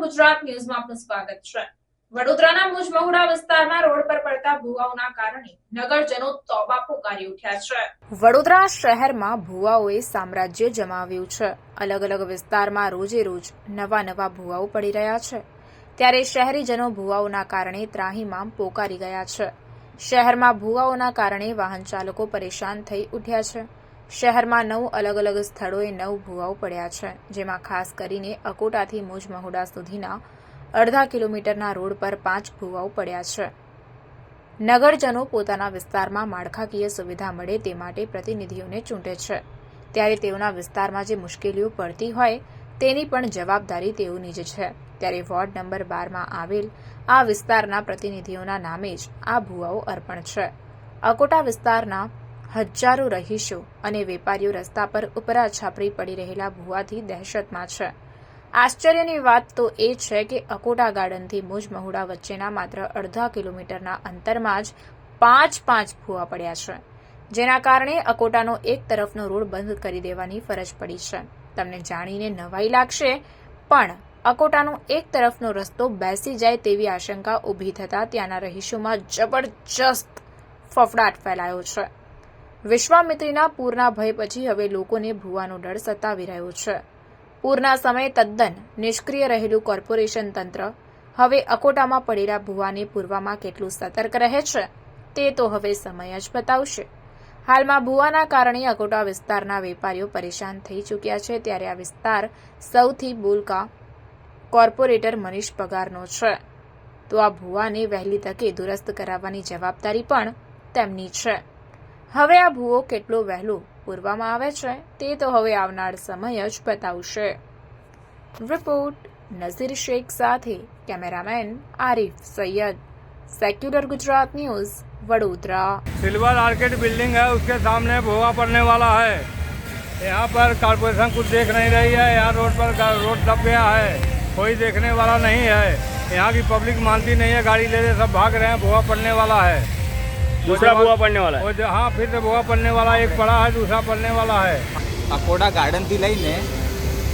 ગુજરાત ન્યૂઝમાં આપનું સ્વાગત છે। વડોદરાના મુજ મહુડા વિસ્તારના રોડ પર પડતા ભૂવાઓના કારણે નગરજનો તોબા પોકારી ઉઠ્યા છે। વડોદરા શહેરમાં ભૂવાઓએ સામ્રાજ્ય જમાવ્યું છે। અલગ અલગ વિસ્તારમાં રોજે રોજ નવા ભૂવાઓ પડી રહ્યા છે, ત્યારે શહેરીજનો ભૂવાઓના કારણે ત્રાહિમામ પોકારી ગયા છે। શહેરમાં ભૂવાઓના કારણે વાહન ચાલકો પરેશાન થઈ ઉઠ્યા છે। શહેરમાં 9 અલગ અલગ સ્થળોએ 9 ભૂવાઓ પડ્યા છે, જેમાં ખાસ કરીને અકોટાથી મુજ મહુડા સુધીના અડધા કિલોમીટરના રોડ પર 5 ભૂવાઓ પડ્યા છે। નગરજનો પોતાના વિસ્તારમાં માળખાકીય સુવિધા મળે તે માટે પ્રતિનિધિઓને ચૂંટે છે, ત્યારે તેઓના વિસ્તારમાં જે મુશ્કેલીઓ પડતી હોય તેની પણ જવાબદારી તેઓની જ છે। ત્યારે વોર્ડ નંબર 12માં આવેલ આ વિસ્તારના પ્રતિનિધિઓના નામે જ આ ભૂવાઓ અર્પણ છે। અકોટા વિસ્તારના હજારો રહીશો અને વેપારીઓ રસ્તા પર ઉપરા છાપરી પડી રહેલા ભૂવાથી દહેશતમાં છે। આશ્ચર્યની વાત તો એ છે કે અકોટા ગાર્ડનથી મુજ મહુડા વચ્ચેના માત્ર અડધા કિલોમીટરના અંતરમાં જ 5 ભૂવા પડ્યા છે, જેના કારણે અકોટાનો એક તરફનો રોડ બંધ કરી દેવાની ફરજ પડી છે। તમને જાણીને નવાઈ લાગશે, પણ અકોટાનો એક તરફનો રસ્તો બેસી જાય તેવી આશંકા ઊભી થતાં ત્યાંના રહીશોમાં જબરજસ્ત ફફડાટ ફેલાયો છે। વિશ્વામિત્રીના પૂરના ભય પછી હવે લોકોને ભૂવાનો ડર સતાવી રહ્યો છે। પૂરના સમયે તદ્દન નિષ્ક્રિય રહેલું કોર્પોરેશન તંત્ર હવે અકોટામાં પડેલા ભૂવાને પૂરવામાં કેટલું સતર્ક રહે છે તે તો હવે સમય જ બતાવશે। હાલમાં ભૂવાના કારણે અકોટા વિસ્તારના વેપારીઓ પરેશાન થઈ ચૂક્યા છે, ત્યારે આ વિસ્તાર સૌથી બોલકા કોર્પોરેટર મનીષ પગારનો છે, તો આ ભૂવાને વહેલી તકે દુરસ્ત કરાવવાની જવાબદારી પણ તેમની છે। હવે આ ભૂવો કેટલો વહેલો પૂરવામાં આવે છે તે તો હવે આવનાર સમય જ બતાવશે। રિપોર્ટ નઝીર શેખ સાથે cameraman Arif Sayyed, secular Gujarat news, Vadodara. Silver orchid building है, उसके सामने भुआ पड़ने वाला है। यहाँ पर कॉर्पोरेशन कुछ देख नहीं रही है। यहाँ रोड पर रोड दब गया है, कोई देखने वाला नहीं है। यहाँ की पब्लिक मानती नहीं है, गाड़ी ले सब भाग रहे हैं। भुआ पड़ने वाला है, दूसरा भुआ पड़ने वाला है। हाँ, फिर से भुआ पड़ने वाला, एक पड़ा है, दूसरा पड़ने वाला है। અકોટા ગાર્ડનથી લઈને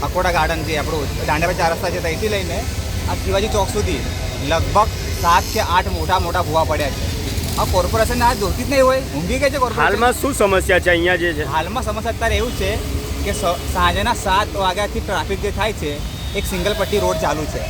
અકોટા ગાર્ડનથી આપણું દાંડિયા ચાર રસ્તા છે ત્યાંથી લઈને આ શિવાજી ચોક સુધી લગભગ 7 કે 8 મોટા ભૂવા પડ્યા છે। આ કોર્પોરેશન આ જોતી જ નહીં હોય, ઊંઘી ગઈ છે કોર્પોરેશન। હાલમાં શું સમસ્યા છે અહીંયા જે છે? હાલમાં સમસ્યા અત્યારે એવું છે કે સાંજના 7 વાગ્યાથી ટ્રાફિક જે થાય છે, એક સિંગલ પટ્ટી રોડ ચાલુ છે।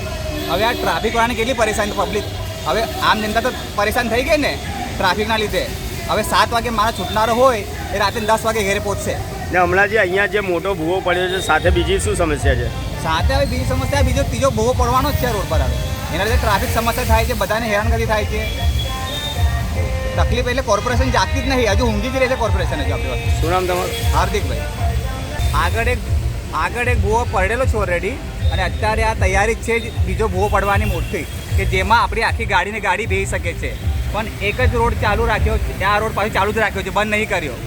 હવે આ ટ્રાફિકવાળાને કેટલી પરેશાની પબ્લિક, હવે આમ જનતા તો પરેશાન થઈ ગઈ ને ટ્રાફિકના લીધે। હવે 7 વાગે મારા છૂટનારો હોય એ રાતે 10 વાગે ઘરે પહોંચશે। ને હમણાં જે અહીંયા જે મોટો ભૂવો પડ્યો છે, સાથે બીજી શું સમસ્યા છે? સાથે હવે બીજી સમસ્યા, ત્રીજો ભૂવો પડવાનો જ છે રોડ પર। હવે એના લીધે ટ્રાફિક સમસ્યા થાય છે, બધાને હેરાનગતિ થાય છે, તકલીફ। એટલે કોર્પોરેશન જાગતી જ નહીં, હજુ ઊંઘી જ રહે છે કોર્પોરેશન હજુ આપણી વાત। શું નામ તમારું? હાર્દિકભાઈ। આગળ એક ભૂવો પડેલો છે ઓલરેડી, અને અત્યારે આ તૈયારી જ છે બીજો ભૂવો પડવાની મોટી, કે જેમાં આપણી આખી ગાડી બેસી શકે છે। પણ એક જ રોડ ચાલુ રાખ્યો છે, આ રોડ પાછું ચાલુ જ રાખ્યો છે, બંધ નહીં કર્યો।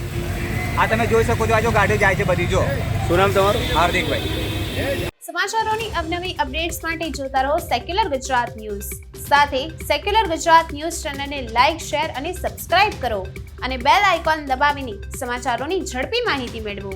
આ તમે જોઈ શકો છો, આ જો ગાડીઓ જાય છે બધી। જો શું નામ તમારું? હાર્દિકભાઈ। સમાચારોની અવનવી અપડેટ્સ માટે જોતા રહો સેક્યુલર ગુજરાત ન્યૂઝ। સાથે સેક્યુલર ગુજરાત ન્યૂઝ ચેનલને લાઇક, શેર અને સબસ્ક્રાઇબ કરો, અને બેલ આઇકોન દબાવીને સમાચારોની ઝડપી માહિતી મેળવો।